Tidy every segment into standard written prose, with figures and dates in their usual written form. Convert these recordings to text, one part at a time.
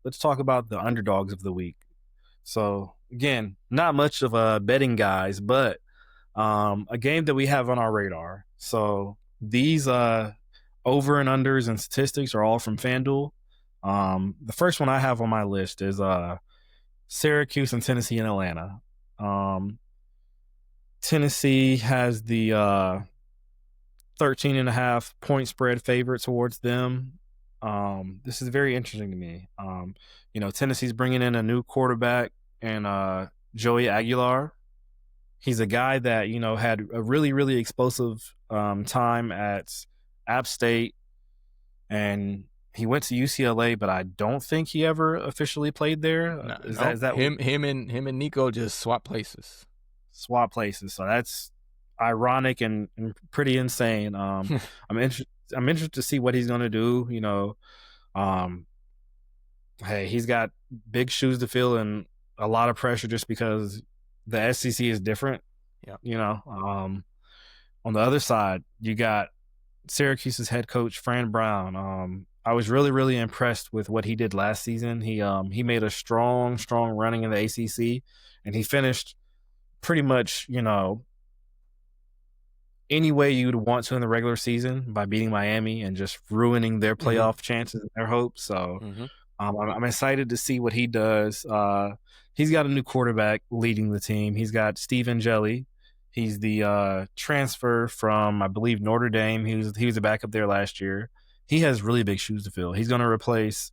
let's talk about the underdogs of the week. So again, not much of a betting guys, but a game that we have on our radar. So these over and unders and statistics are all from FanDuel. The first one I have on my list is Syracuse and Tennessee and Atlanta. Um, Tennessee has the 13 and a half point spread favorite towards them. This is very interesting to me. Tennessee's bringing in a new quarterback and Joey Aguilar. He's a guy that, had a really, really explosive time at App State, and he went to UCLA, but I don't think he ever officially played there. No, Is that him and Nico just swap places. swap places? So that's ironic and pretty insane. I'm interested. I'm interested to see what he's going to do. Um, hey, he's got big shoes to fill and a lot of pressure just because the SEC is different. Yeah. On the other side, you got Syracuse's head coach Fran Brown. I was really, really impressed with what he did last season. He made a strong running in the ACC, and he finished pretty much, any way you'd want to in the regular season by beating Miami and just ruining their playoff chances and their hopes. So I'm excited to see what he does. He's got a new quarterback leading the team. He's got Stephen Jelly. He's the transfer from, I believe, Notre Dame. He was a backup there last year. He has really big shoes to fill. He's going to replace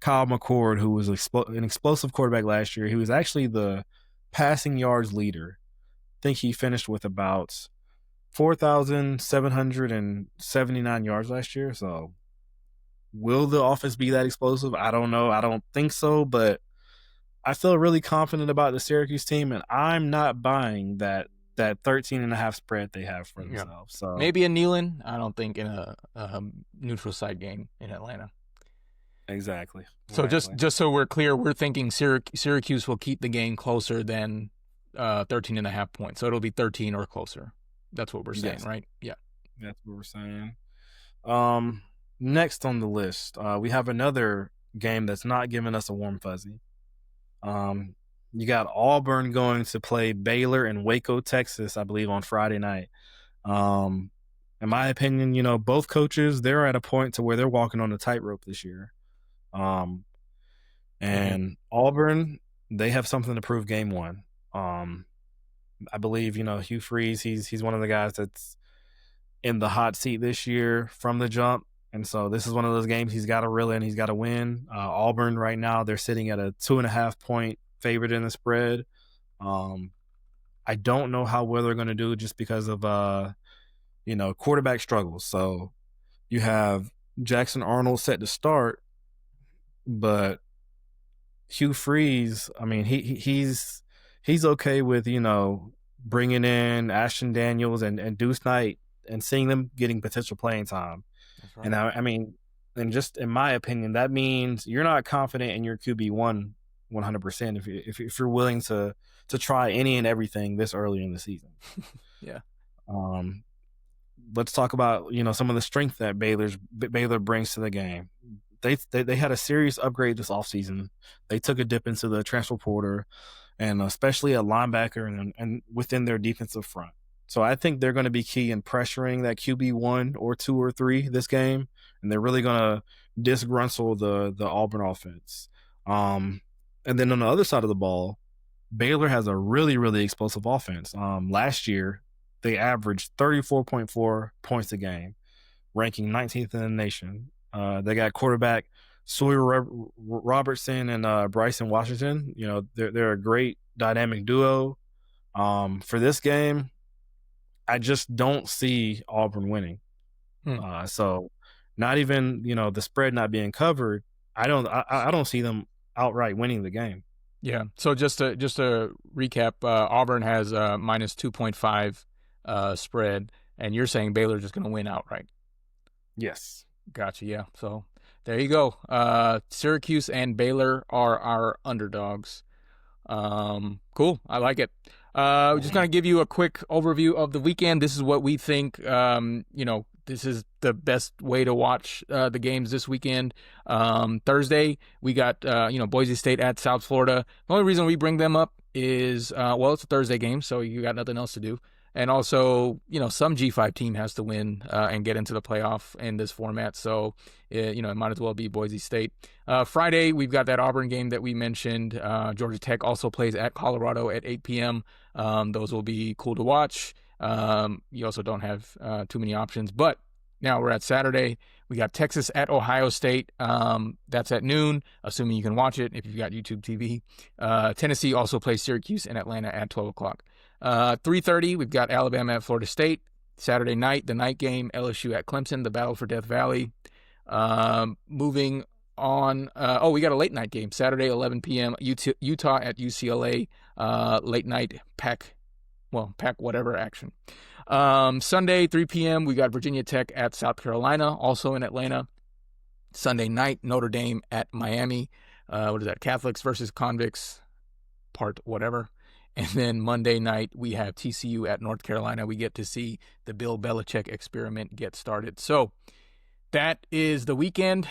Kyle McCord, who was an explosive quarterback last year. He was actually the passing yards leader. I think he finished with about 4,779 yards last year. So will the offense be that explosive? I don't know. I don't think so, but I feel really confident about the Syracuse team, and I'm not buying that 13 and a half spread they have for themselves. So maybe a Neyland. I don't think in a neutral site game in Atlanta. Exactly. So just so we're clear, we're thinking Syracuse will keep the game closer than 13 and a half points. So it'll be 13 or closer. That's what we're saying, right? Yeah. That's what we're saying. Next on the list, we have another game that's not giving us a warm fuzzy. You got Auburn going to play Baylor in Waco, Texas, I believe, on Friday night. In my opinion, both coaches, they're at a point to where they're walking on the tightrope this year. And Auburn, they have something to prove game one. I believe, Hugh Freeze, he's one of the guys that's in the hot seat this year from the jump. And so this is one of those games he's got to reel in, he's got to win. Auburn right now, they're sitting at a 2.5 point favorite in the spread. I don't know how well they're going to do just because of, quarterback struggles. So you have Jackson Arnold set to start, but Hugh Freeze, I mean, he's okay with, bringing in Ashton Daniels and Deuce Knight and seeing them getting potential playing time. That's right. And and just in my opinion, that means you're not confident in your QB1 100% if you're willing to try any and everything this early in the season. Yeah. Let's talk about, some of the strength that Baylor brings to the game. They had a serious upgrade this offseason. They took a dip into the transfer portal, and especially a linebacker and within their defensive front. So I think they're going to be key in pressuring that QB1 or 2 or 3 this game, and they're really going to disgruntle the Auburn offense. And then on the other side of the ball, Baylor has a really, really explosive offense. Last year, they averaged 34.4 points a game, ranking 19th in the nation. They got quarterback Sawyer Robertson and Bryson Washington. They're a great dynamic duo. For this game, I just don't see Auburn winning. So not even, the spread not being covered, I don't see them outright winning the game. Yeah. So just to recap, Auburn has minus 2.5 spread, and you're saying Baylor's just going to win outright. Yes. Gotcha. Yeah. So there you go. Syracuse and Baylor are our underdogs. Cool. I like it. We're just going to give you a quick overview of the weekend. This is what we think, this is the best way to watch the games this weekend. Thursday, we got Boise State at South Florida. The only reason we bring them up is, it's a Thursday game, so you got nothing else to do. And also, some G5 team has to win and get into the playoff in this format. So, it might as well be Boise State. Friday, we've got that Auburn game that we mentioned. Georgia Tech also plays at Colorado at 8 p.m. Those will be cool to watch. You also don't have too many options. But now we're at Saturday. We got Texas at Ohio State. That's at noon, assuming you can watch it if you've got YouTube TV. Tennessee also plays Syracuse and Atlanta at 12 o'clock. 3:30, we've got Alabama at Florida State. Saturday night, the night game, LSU at Clemson, the battle for Death Valley. Moving on. We got a late night game, Saturday, 11 p.m., Utah at UCLA. Late night pack whatever action. Sunday, 3 p.m., we got Virginia Tech at South Carolina, also in Atlanta. Sunday night, Notre Dame at Miami. What is that? Catholics versus Convicts, part whatever. And then Monday night, we have TCU at North Carolina. We get to see the Bill Belichick experiment get started. So that is the weekend.